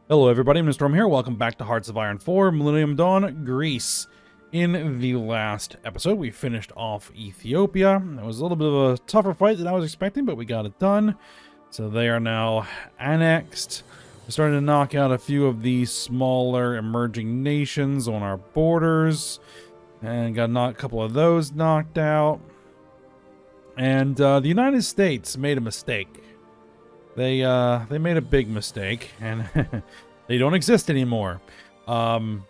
Hello everybody, Mr. Storm here. Welcome back to Hearts of Iron 4, Millennium Dawn, Greece. In the last episode, we finished off Ethiopia. It was a little bit of a tougher fight than I was expecting, but we got it done. So they are now annexed. We're starting to knock out a few of these smaller emerging nations on our borders. And got a couple of those knocked out. And the United States made a mistake. They made a big mistake, and they don't exist anymore. They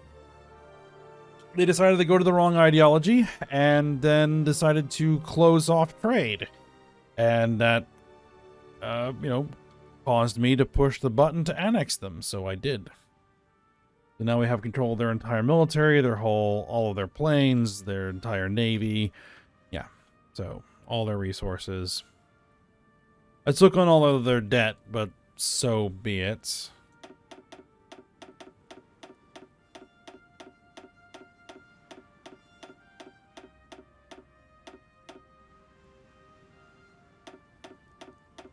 decided to go to the wrong ideology, and then decided to close off trade, and that, caused me to push the button to annex them. So I did. So now we have control of their entire military, all of their planes, their entire navy. Yeah, so all their resources. I took on all of their debt, but so be it.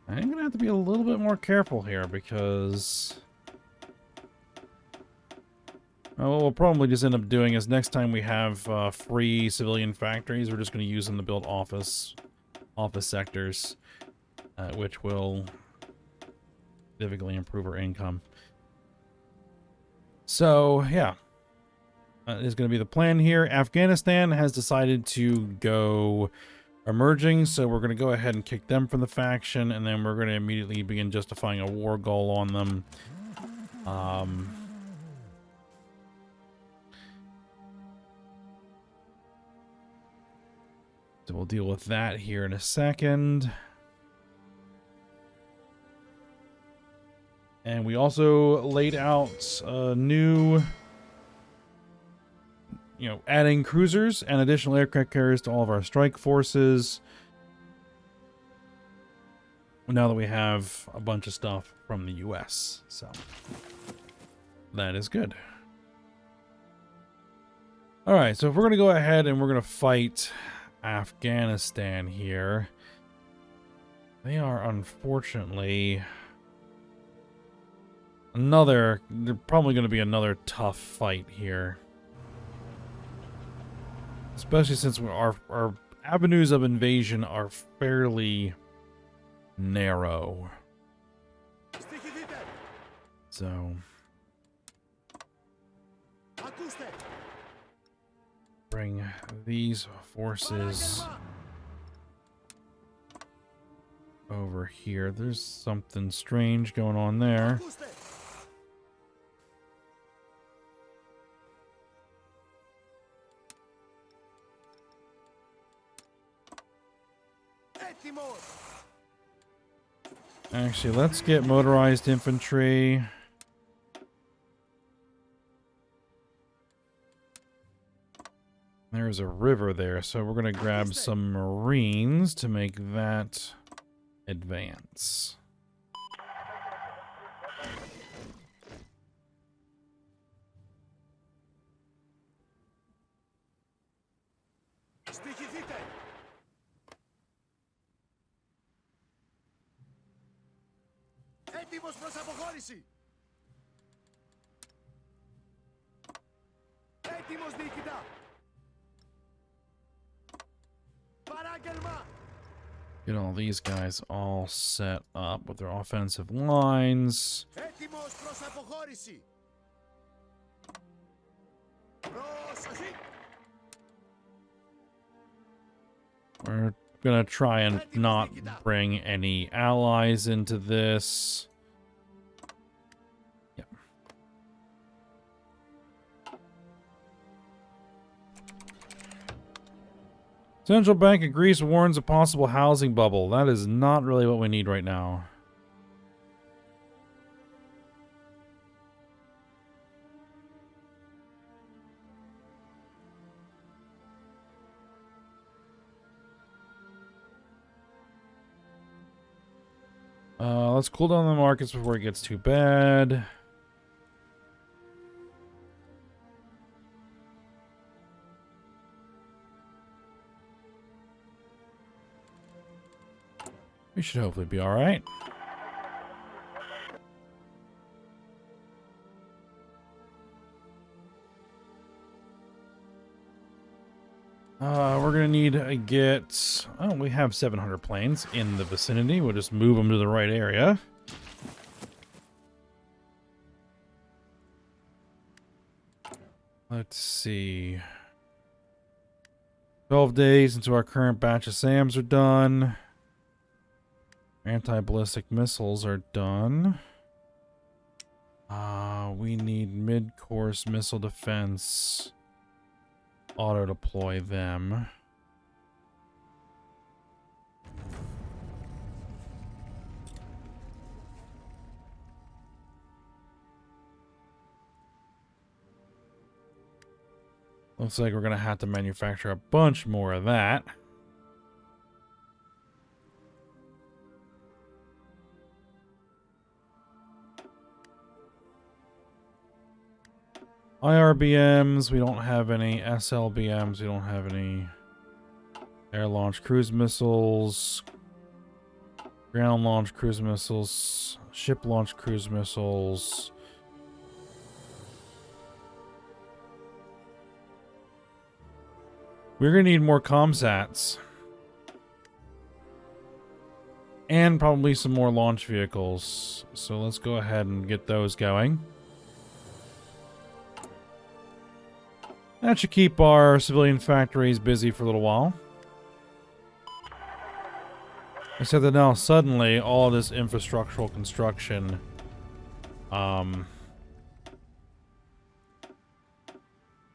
I'm gonna have to be a little bit more careful here because what we'll probably just end up doing is next time we have free civilian factories, we're just going to use them to build office sectors. Which will significantly improve our income. So, yeah. Is going to be the plan here. Afghanistan has decided to go emerging, so we're going to go ahead and kick them from the faction, and then we're going to immediately begin justifying a war goal on them. So we'll deal with that here in a second. And we laid out new, adding cruisers and additional aircraft carriers to all of our strike forces. Now that we have a bunch of stuff from the US. So that is good. Alright, so if we're going to go ahead and we're going to fight Afghanistan here, they are unfortunately... they're probably going to be another tough fight here. Especially since our avenues of invasion are fairly narrow. So... bring these forces over here. There's something strange going on there. Actually, let's get motorized infantry. There's a river there, so we're going to grab some Marines to make that advance. Έτοιμος προς αποχώρηση! Έτοιμος διοικητά! Παράγγελμα! Get all these guys all set up with their offensive lines. Έτοιμος προς αποχώρηση! Προσοχή! We're gonna try and not bring any allies into this. Yep. Central Bank of Greece warns a possible housing bubble. That is not really what we need right now. Let's cool down the markets before it gets too bad. We should hopefully be all right. We're gonna need to get... Oh, we have 700 planes in the vicinity. We'll just move them to the right area. Let's see. 12 days until our current batch of SAMs are done. Anti-ballistic missiles are done. We need mid-course missile defense. Auto-deploy them. Looks like we're going to have to manufacture a bunch more of that. IRBMs, we don't have any. SLBMs, we don't have any. Air-launched cruise missiles. Ground-launched cruise missiles. Ship-launched cruise missiles. We're going to need more comsats. And probably some more launch vehicles. So let's go ahead and get those going. That should keep our civilian factories busy for a little while. Except that now suddenly all of this infrastructural construction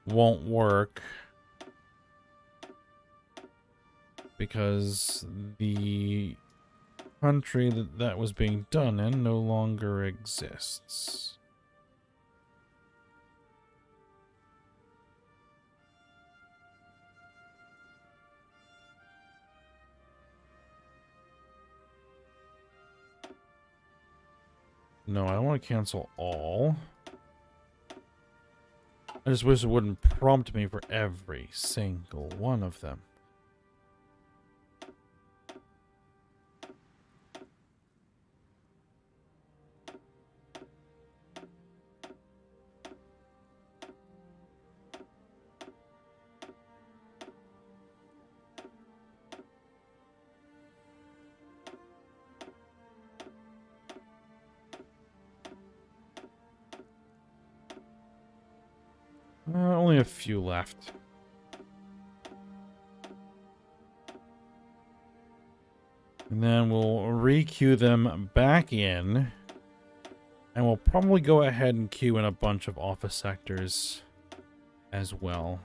won't work because the country that was being done in no longer exists. No, I don't want to cancel all. I just wish it wouldn't prompt me for every single one of them. Only a few left. And then we'll re-queue them back in. And we'll probably go ahead and queue in a bunch of office sectors as well.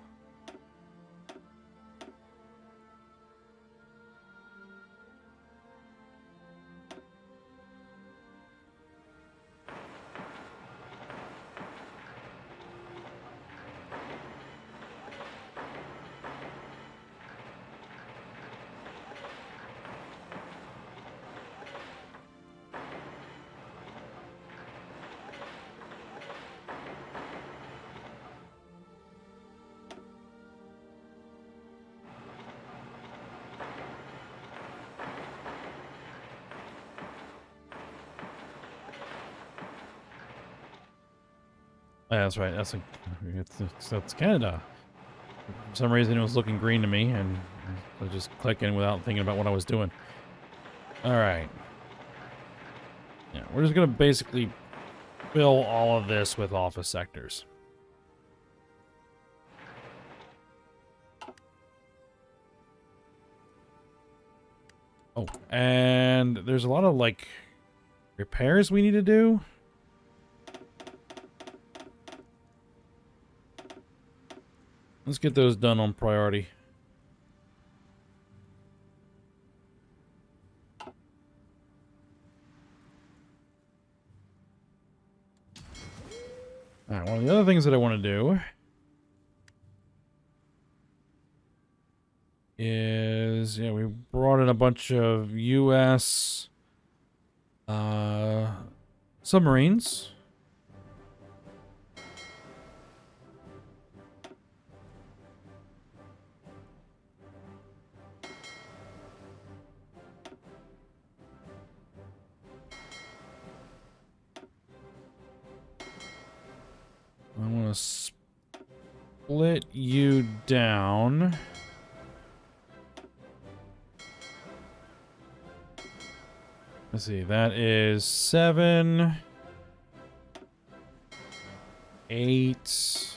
Yeah, that's right. That's Canada. For some reason, it was looking green to me, and I was just clicking without thinking about what I was doing. All right. Yeah, we're just gonna basically fill all of this with office sectors. Oh, and there's a lot of like repairs we need to do. Let's get those done on priority. Alright, one of the other things that I want to do is, yeah, we brought in a bunch of U.S. submarines. I want to split you down. Let's see, that is 7, 8,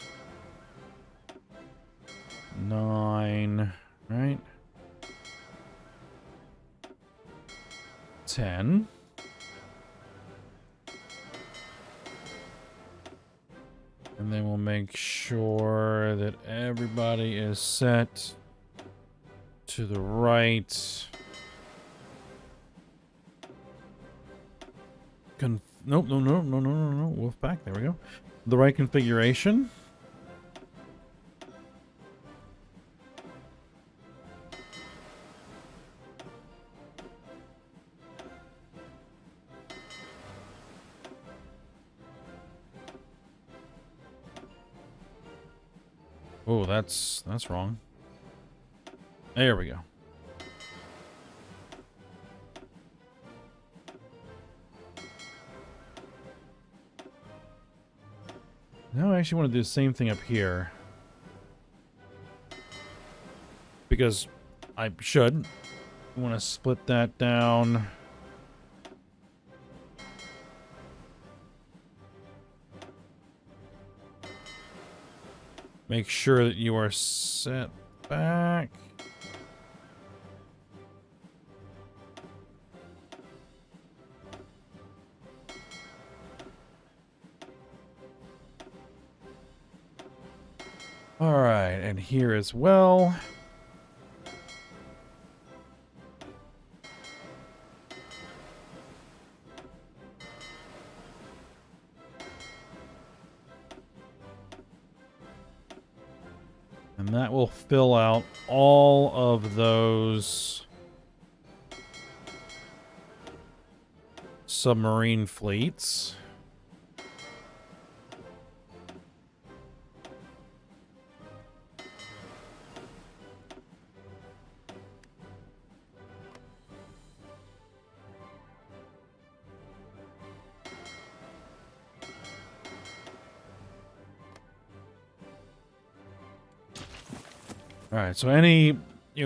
9, right? 10. And then we'll make sure that everybody is set to the right. Nope, no. Wolf back. There we go. The right configuration. Oh, that's wrong. There we go. Now I actually want to do the same thing up here. Because I should. I want to split that down. Make sure that you are set back. All right, and here as well. And that will fill out all of those submarine fleets. All right, so any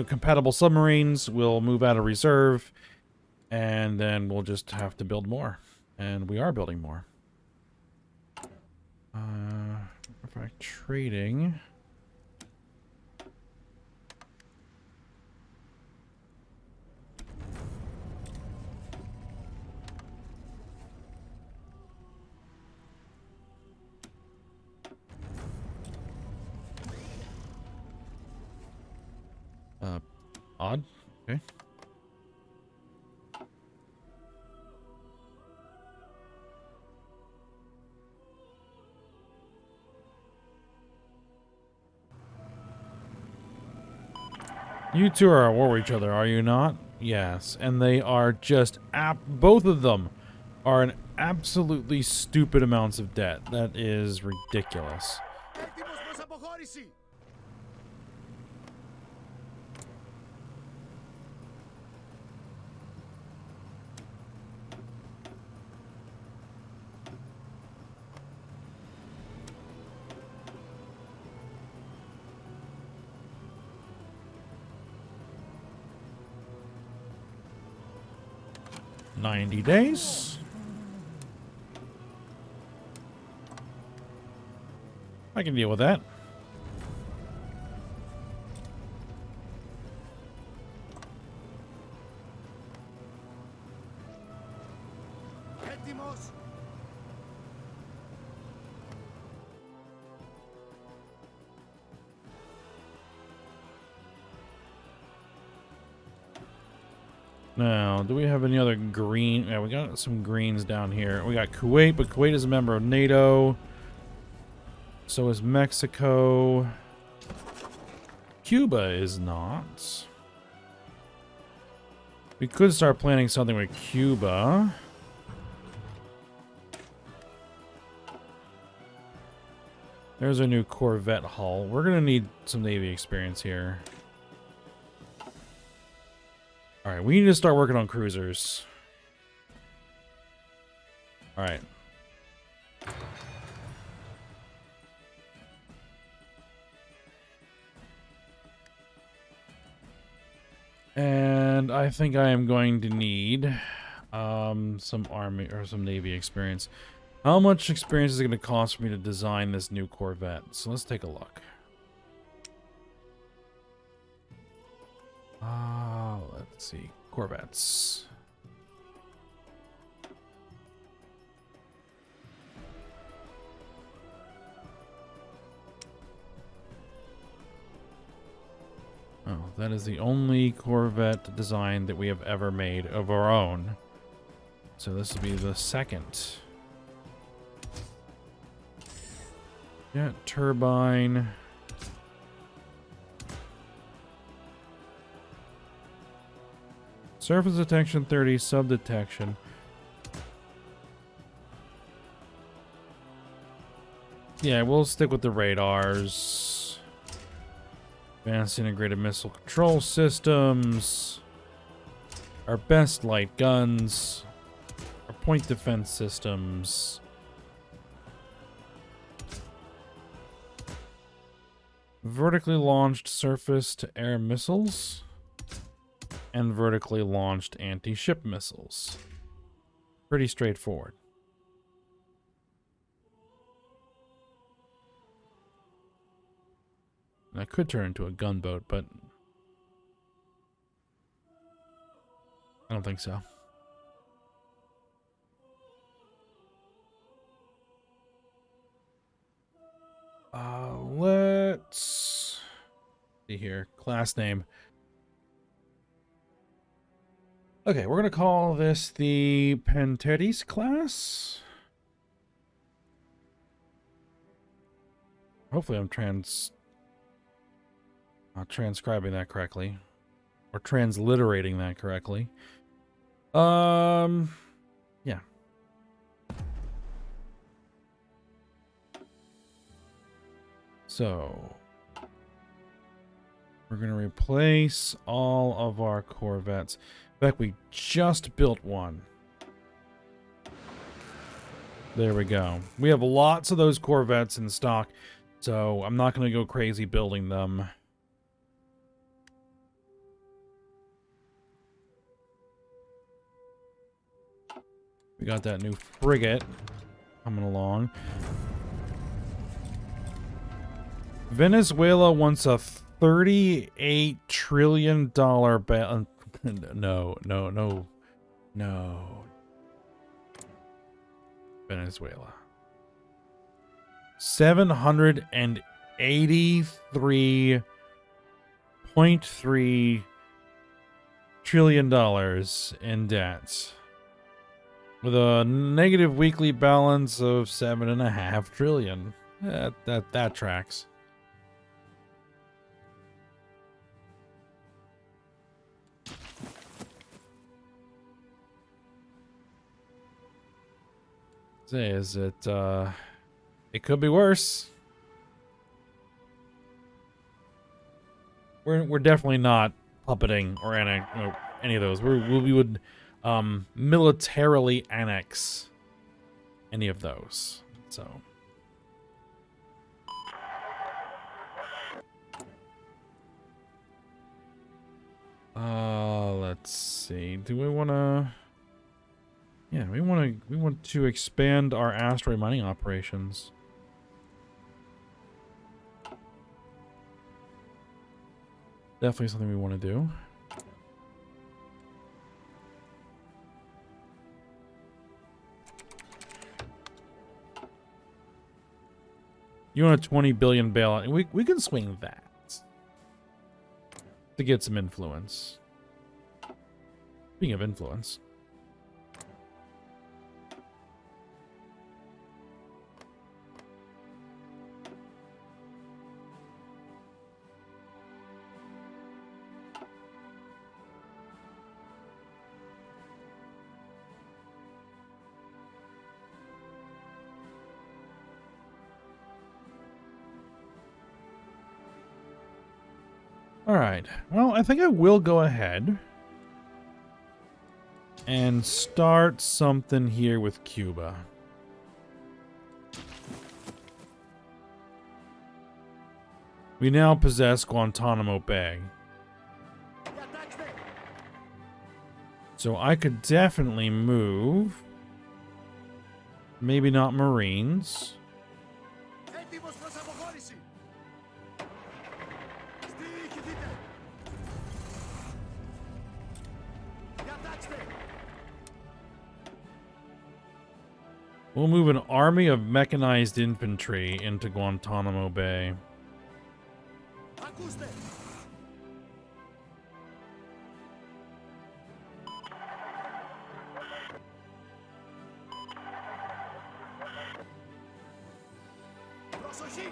compatible submarines will move out of reserve, and then we'll just have to build more, and we are building more. In fact, trading. Odd. Okay. You two are at war with each other, are you not? Yes, and they are just both of them are in absolutely stupid amounts of debt. That is ridiculous. Έτοιμος προς αποχώρηση. $90 days. I can deal with that. Έτοιμος. Now, do we have any other green? Yeah, we got some greens down here. We got Kuwait, but Kuwait is a member of NATO. So is Mexico. Cuba is not. We could start planning something with Cuba. There's a new Corvette hull. We're going to need some Navy experience here. Alright, we need to start working on cruisers. Alright. And I think I am going to need Some army or some navy experience. How much experience is it going to cost for me to design this new Corvette? So let's take a look. Let's see. Corvettes. Oh, that is the only Corvette design that we have ever made of our own. So this will be the second. Yeah, turbine. Surface detection 30, sub detection. Yeah, we'll stick with the radars. Advanced integrated missile control systems. Our best light guns. Our point defense systems. Vertically launched surface-to-air missiles. And vertically launched anti-ship missiles. Pretty straightforward. And I could turn into a gunboat, but I don't think so. Let's see here. Class name. Okay, we're going to call this the Panteris class. Hopefully I'm transcribing that correctly. Or transliterating that correctly. Yeah. So we're going to replace all of our Corvettes. In fact, we just built one. There we go. We have lots of those Corvettes in stock, so I'm not going to go crazy building them. We got that new frigate coming along. Venezuela wants a $38 trillion No. Venezuela. $783.3 trillion in debt. With a negative weekly balance of $7.5 trillion. That tracks. Say, is it, it could be worse. We're definitely not puppeting or any of those. We would militarily annex any of those. So let's see. Do we want to? Yeah, we want to expand our asteroid mining operations. Definitely something we want to do. You want a 20 billion bailout? We can swing that to get some influence. Speaking of influence. Alright, well, I think I will go ahead and start something here with Cuba. We now possess Guantanamo Bay. So I could definitely move. Maybe not Marines. Έτοιμος προς αποχώρηση. Στηρίχηθείτε. Διατάξτε. We'll move an army of mechanized infantry into Guantanamo Bay. Ακούστε. Προσοχή.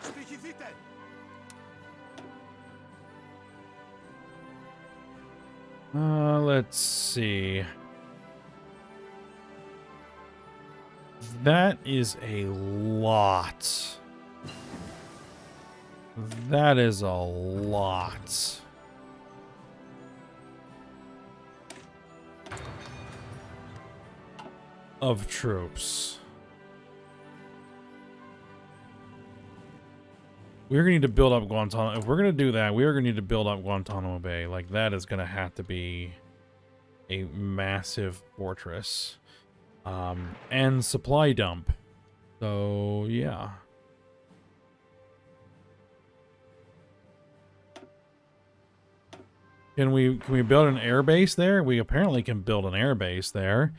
Στοιχηθείτε. Let's see. That is a lot. That is a lot. Of troops. We're gonna need to build up Guantanamo. If we're gonna do that, we are gonna need to build up Guantanamo Bay. Like, that is gonna have to be a massive fortress. And supply dump. So, yeah. Can we build an air base there? We apparently can build an air base there.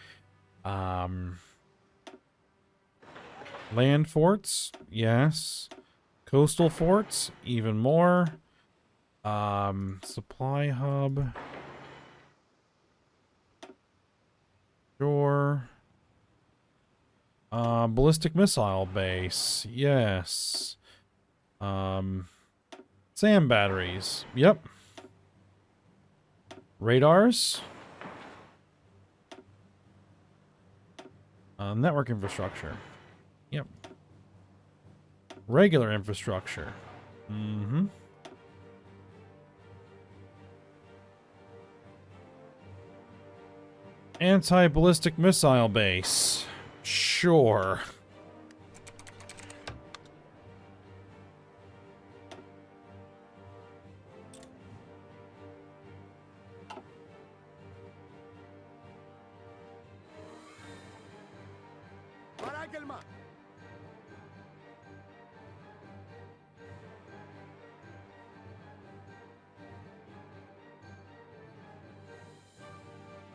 Land forts, yes. Coastal forts, even more. Supply hub. Sure. Ballistic missile base, yes. Sand batteries, yep. Radars. Network infrastructure. Yep. Regular infrastructure. Mm-hmm. Anti-ballistic missile base. Sure. Παράγγελμα.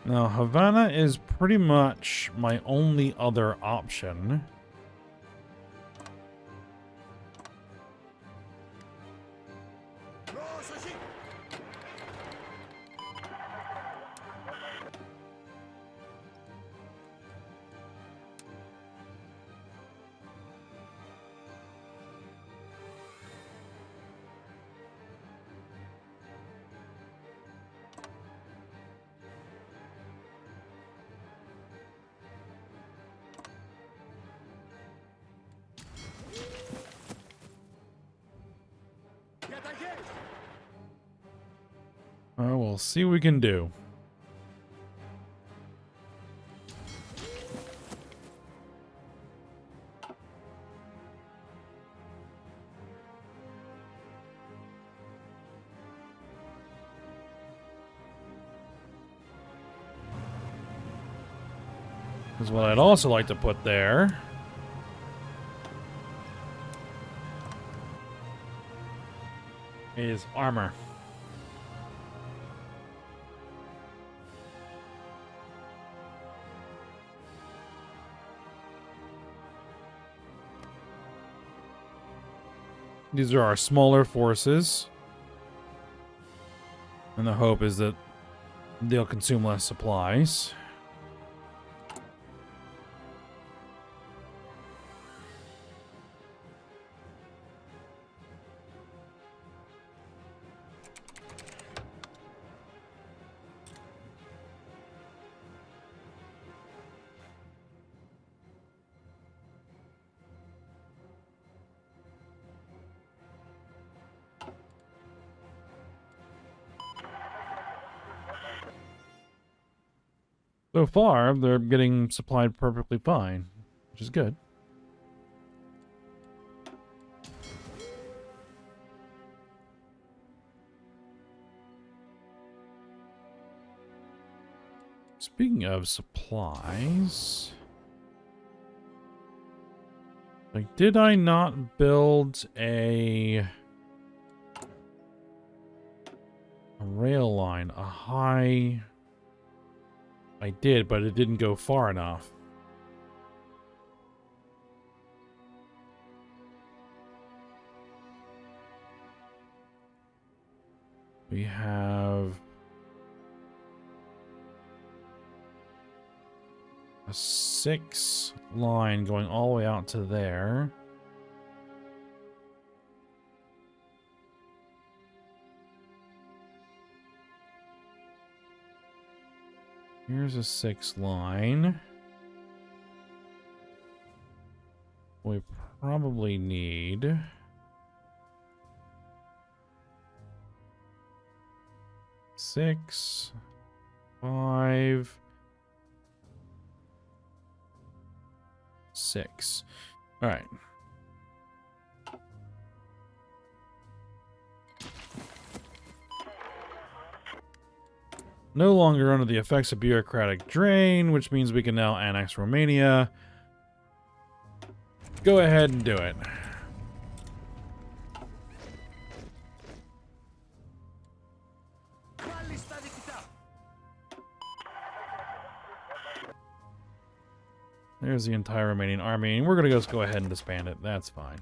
Now, Havana is pretty much my only other option. Προσοχή. Διαταγές. We'll see what we can do. Is what I'd also like to put there. Is armor. These are our smaller forces. And the hope is that they'll consume less supplies. So far, they're getting supplied perfectly fine, which is good. Speaking of supplies, like, did I not build a rail line, a high? I did, but it didn't go far enough. We have a 6 line going all the way out to there. Here's a 6 line. We probably need 6, 5, 6. All right. No longer under the effects of bureaucratic drain, which means we can now annex Romania. Go ahead and do it. There's the entire Romanian army, and we're going to just go ahead and disband it. That's fine.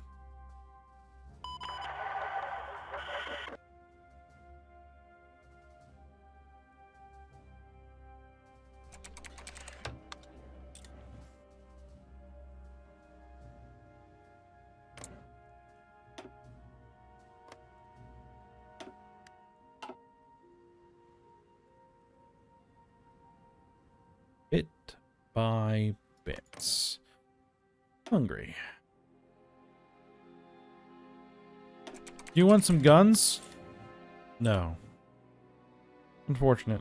Bit by bits. Hungry. Do you want some guns? No. Unfortunate.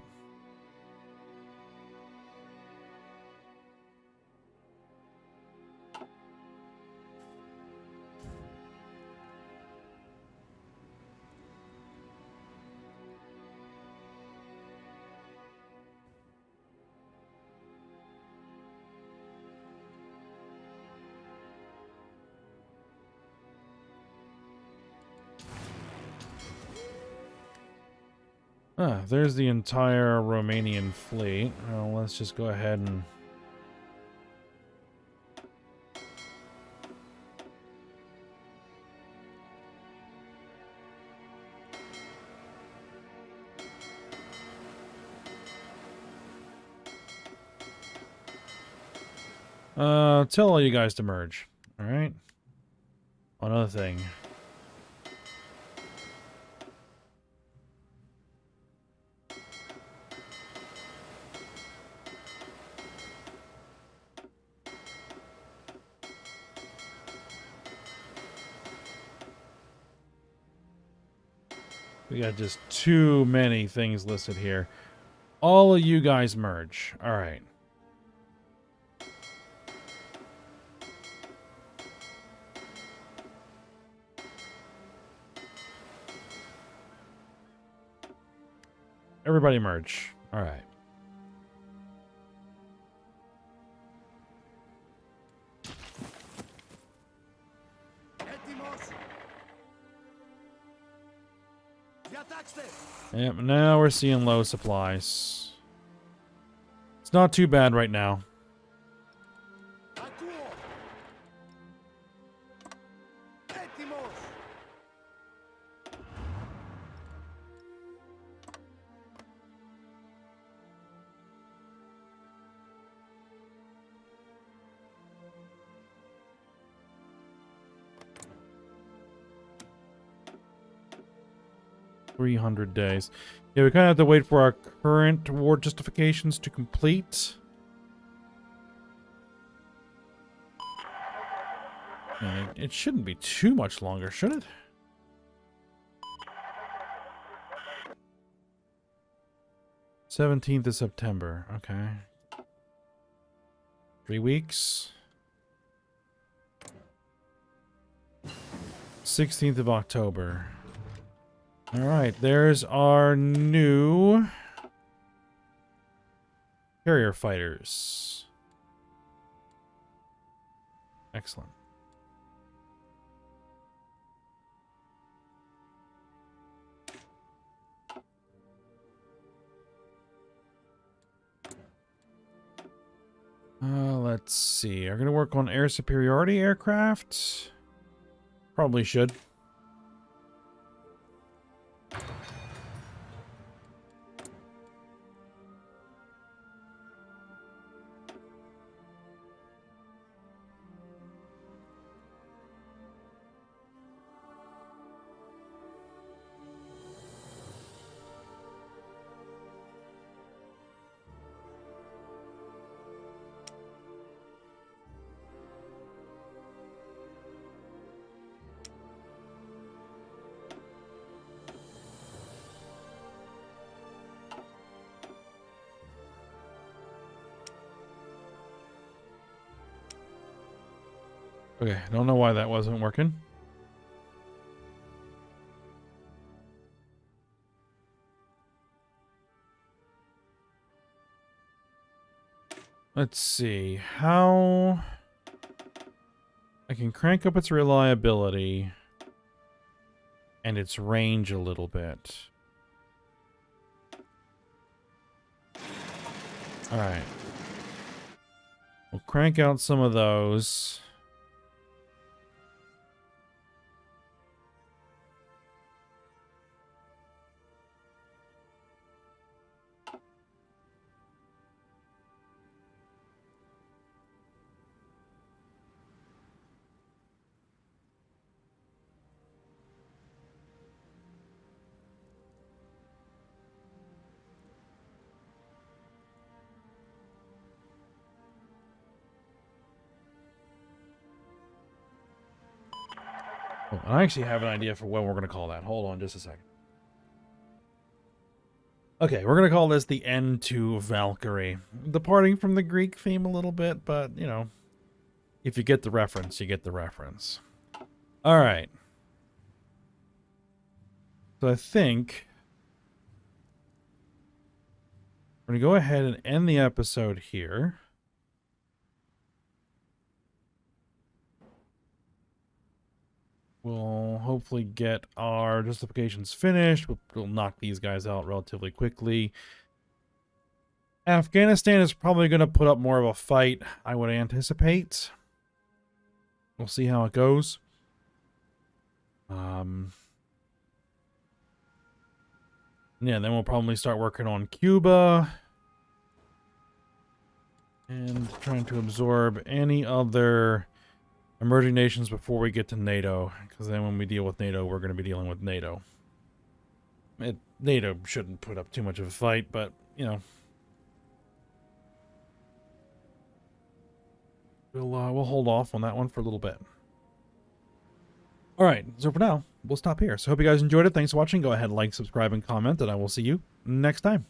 Ah, there's the entire Romanian fleet. Well, let's just go ahead and... tell all you guys to merge. Alright? One other thing. We got just too many things listed here. All of you guys merge. All right. Everybody merge. All right. Yep, now we're seeing low supplies. It's not too bad right now. $300 days. Yeah, we kind of have to wait for our current war justifications to complete. And it shouldn't be too much longer, should it? "17th of September. Okay. 3 weeks. 16th of October. All right, there's our new Carrier fighters. Excellent. Let's see. Are going to work on air superiority aircraft? Probably should. Okay, don't know why that wasn't working. Let's see how I can crank up its reliability and its range a little bit. All right. We'll crank out some of those. Oh, I actually have an idea for what we're going to call that. Hold on just a second. Okay, we're going to call this the N2 Valkyrie. Departing from the Greek theme a little bit, but, you know, if you get the reference, you get the reference. All right. So I think we're going to go ahead and end the episode here. We'll hopefully get our justifications finished. We'll knock these guys out relatively quickly. Afghanistan is probably going to put up more of a fight, I would anticipate. We'll see how it goes. Yeah, then we'll probably start working on Cuba. And trying to absorb any other emerging nations before we get to NATO, because then when we deal with NATO, we're going to be dealing with NATO. NATO shouldn't put up too much of a fight, but, you know. We'll hold off on that one for a little bit. Alright, so for now, we'll stop here. So hope you guys enjoyed it. Thanks for watching. Go ahead, like, subscribe, and comment, and I will see you next time.